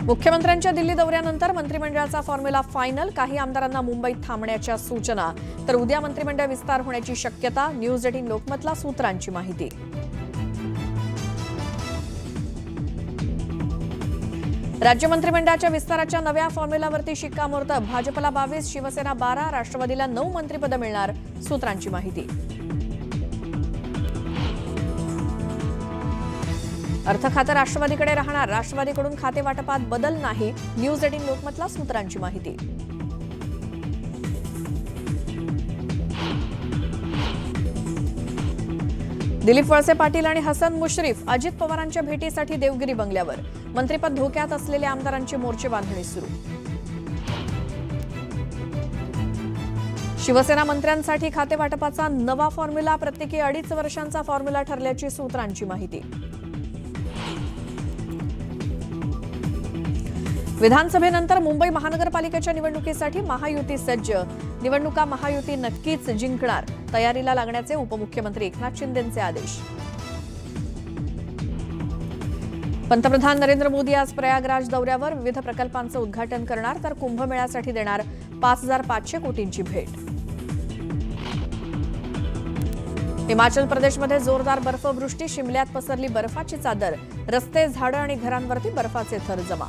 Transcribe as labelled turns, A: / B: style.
A: मुख्यमंत्र्यांच्या दिल्ली दौऱ्यानंतर मंत्रिमंडळाचा फॉर्म्युला फायनल. काही आमदारांना मुंबईत थांबण्याच्या सूचना. तर उद्या मंत्रिमंडळ विस्तार होण्याची शक्यता. न्यूज 18 लोकमतला सूत्रांची माहिती. राज्य मंत्रिमंडळाच्या विस्ताराच्या नव्या फॉर्म्युलावरती शिक्कामोर्तब. भाजपला 22, शिवसेना 12, राष्ट्रवादीला 9 मंत्रिपदं मिळणार. सूत्रांची माहिती. अर्थ खातं राष्ट्रवादीकडे राहणार. राष्ट्रवादीकडून खाते वाटपात बदल नाही. न्यूज 18 लोकमतला सूत्रांची माहिती. दिलीप वळसे पाटील आणि हसन मुश्रीफ अजित पवारांच्या भेटीसाठी देवगिरी बंगल्यावर. मंत्रिपद धोक्यात असलेल्या आमदारांची मोर्चे बांधणी सुरू. शिवसेना मंत्र्यांसाठी खाते वाटपाचा नवा फॉर्म्युला. प्रत्येकी 2.5 वर्षांचा फॉर्म्युला ठरल्याची सूत्रांची माहिती. विधानसभेनंतर मुंबई महानगरपालिकेच्या निवडणुकीसाठी महायुती सज्ज. निवडणुका महायुती नक्कीच जिंकणार. तयारीला लागण्याचे उपमुख्यमंत्री एकनाथ शिंदेंचे आदेश. पंतप्रधान नरेंद्र मोदी आज प्रयागराज दौऱ्यावर. विविध प्रकल्पांचं उद्घाटन करणार. तर कुंभमेळ्यासाठी देणार 5,500 कोटींची भेट. हिमाचल प्रदेशमध्ये जोरदार बर्फवृष्टी. शिमल्यात पसरली बर्फाची चादर. रस्ते, झाडं आणि घरांवरती बर्फाचे थर जमा.